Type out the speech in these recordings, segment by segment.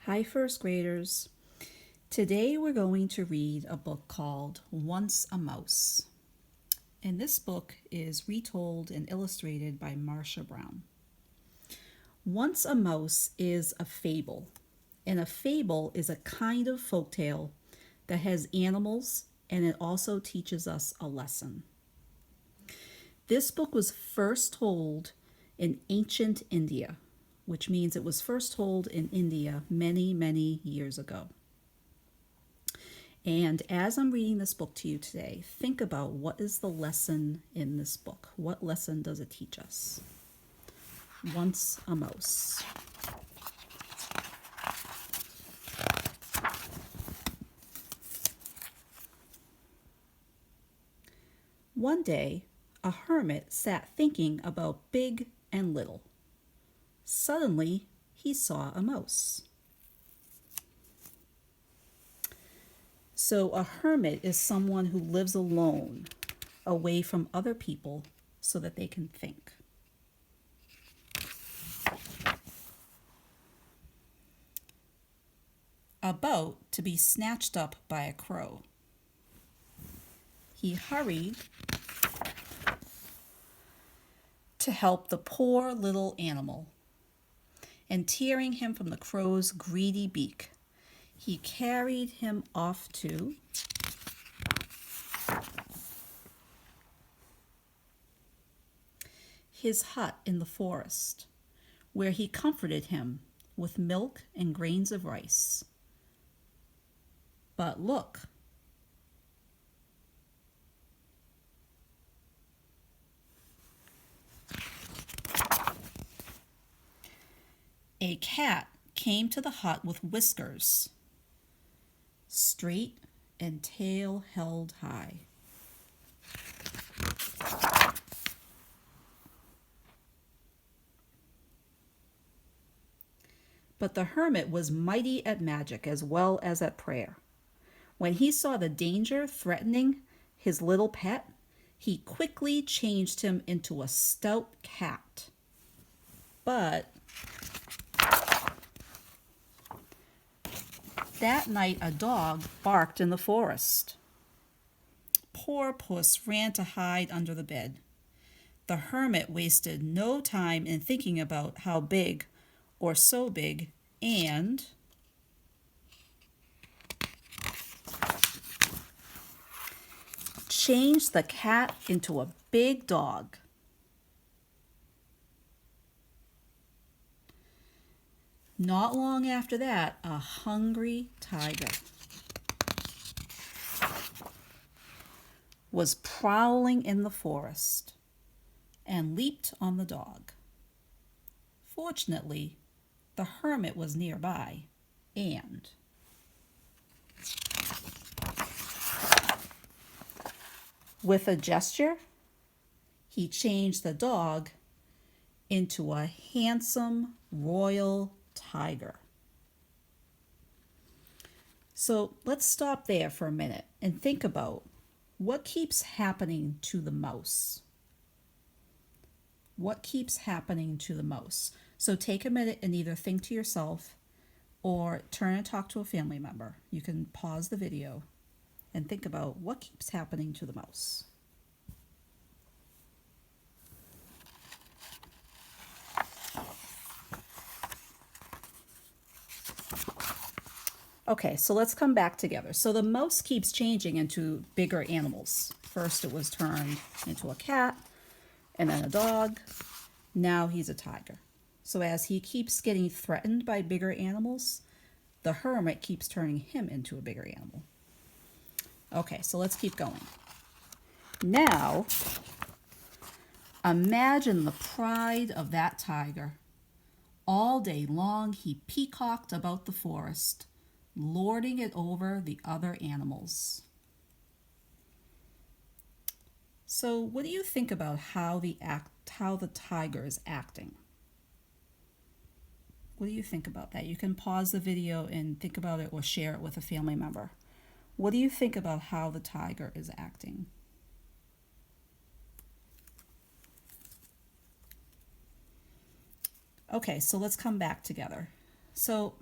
Hi, first graders. Today we're going to read a book called Once a Mouse. And this book is retold and illustrated by Marcia Brown. Once a Mouse is a fable, and a fable is a kind of folktale that has animals and it also teaches us a lesson. This book was first told in ancient India, which means it was first told in India many, many years ago. And as I'm reading this book to you today, think about what is the lesson in this book? What lesson does it teach us? Once a mouse. One day, a hermit sat thinking about big and little. Suddenly, he saw a mouse. So a hermit is someone who lives alone, away from other people, so that they can think. About to be snatched up by a crow. He hurried to help the poor little animal, and tearing him from the crow's greedy beak, he carried him off to his hut in the forest, where he comforted him with milk and grains of rice. But look, a cat came to the hut with whiskers, straight and tail held high. But the hermit was mighty at magic as well as at prayer. When he saw the danger threatening his little pet, he quickly changed him into a stout cat. But that night a dog barked in the forest. Poor puss ran to hide under the bed. The hermit wasted no time in thinking about how big, or so big, and changed the cat into a big dog. Not long after that, a hungry tiger was prowling in the forest and leaped on the dog. Fortunately, the hermit was nearby, and with a gesture, he changed the dog into a handsome royal tiger. So let's stop there for a minute and think about what keeps happening to the mouse. What keeps happening to the mouse? So take a minute and either think to yourself or turn and talk to a family member. You can pause the video and think about what keeps happening to the mouse. Okay, so let's come back together. So the mouse keeps changing into bigger animals. First it was turned into a cat, and then a dog. Now he's a tiger. So as he keeps getting threatened by bigger animals, the hermit keeps turning him into a bigger animal. Okay, so let's keep going. Now, imagine the pride of that tiger. All day long he peacocked about the forest, lording it over the other animals. So what do you think about how the tiger is acting? What do you think about that? You can pause the video and think about it or share it with a family member. What do you think about how the tiger is acting? Okay, so let's come back together. So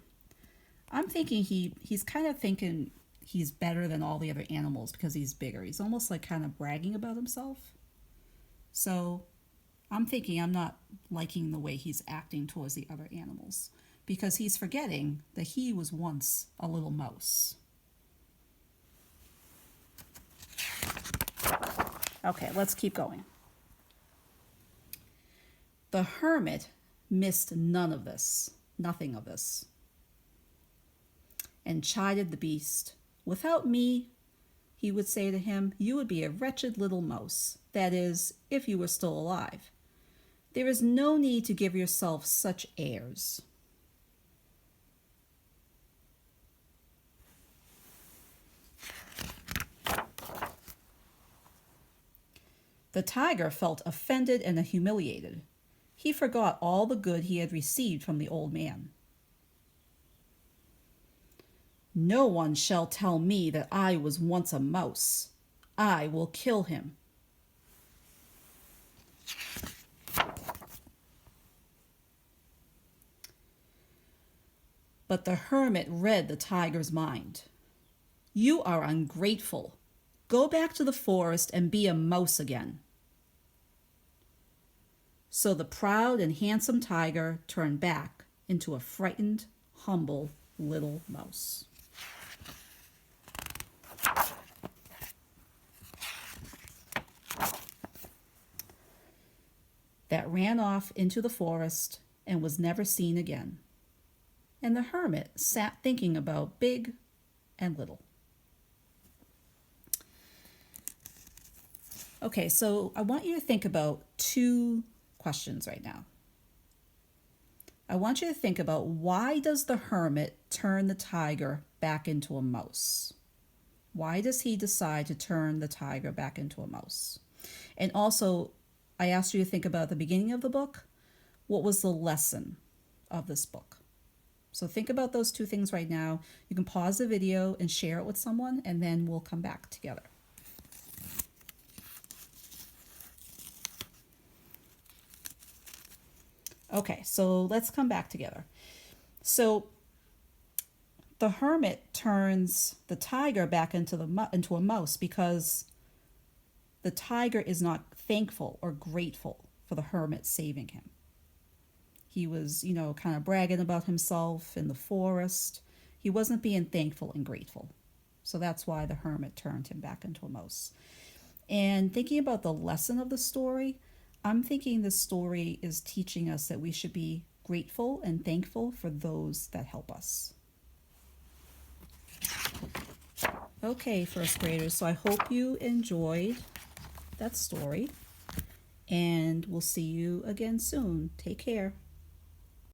I'm thinking he's kind of thinking he's better than all the other animals because he's bigger. He's almost like kind of bragging about himself. So I'm thinking I'm not liking the way he's acting towards the other animals because he's forgetting that he was once a little mouse. Okay, let's keep going. The hermit missed none of this, nothing of this, and chided the beast. Without me, he would say to him, you would be a wretched little mouse, that is, if you were still alive. There is no need to give yourself such airs. The tiger felt offended and humiliated. He forgot all the good he had received from the old man. No one shall tell me that I was once a mouse. I will kill him. But the hermit read the tiger's mind. You are ungrateful. Go back to the forest and be a mouse again. So the proud and handsome tiger turned back into a frightened, humble little mouse. That ran off into the forest and was never seen again. And the hermit sat thinking about big and little. Okay, so I want you to think about two questions right now. I want you to think about, why does the hermit turn the tiger back into a mouse? Why does he decide to turn the tiger back into a mouse? And also, I asked you to think about the beginning of the book. What was the lesson of this book? So think about those two things right now. You can pause the video and share it with someone, and then we'll come back together. Okay, so let's come back together. So the hermit turns the tiger back into a mouse because the tiger is not thankful or grateful for the hermit saving him. He was, kind of bragging about himself in the forest. He wasn't being thankful and grateful. So that's why the hermit turned him back into a mouse. And thinking about the lesson of the story, I'm thinking the story is teaching us that we should be grateful and thankful for those that help us. Okay, first graders, so I hope you enjoyed that story, and we'll see you again soon. Take care.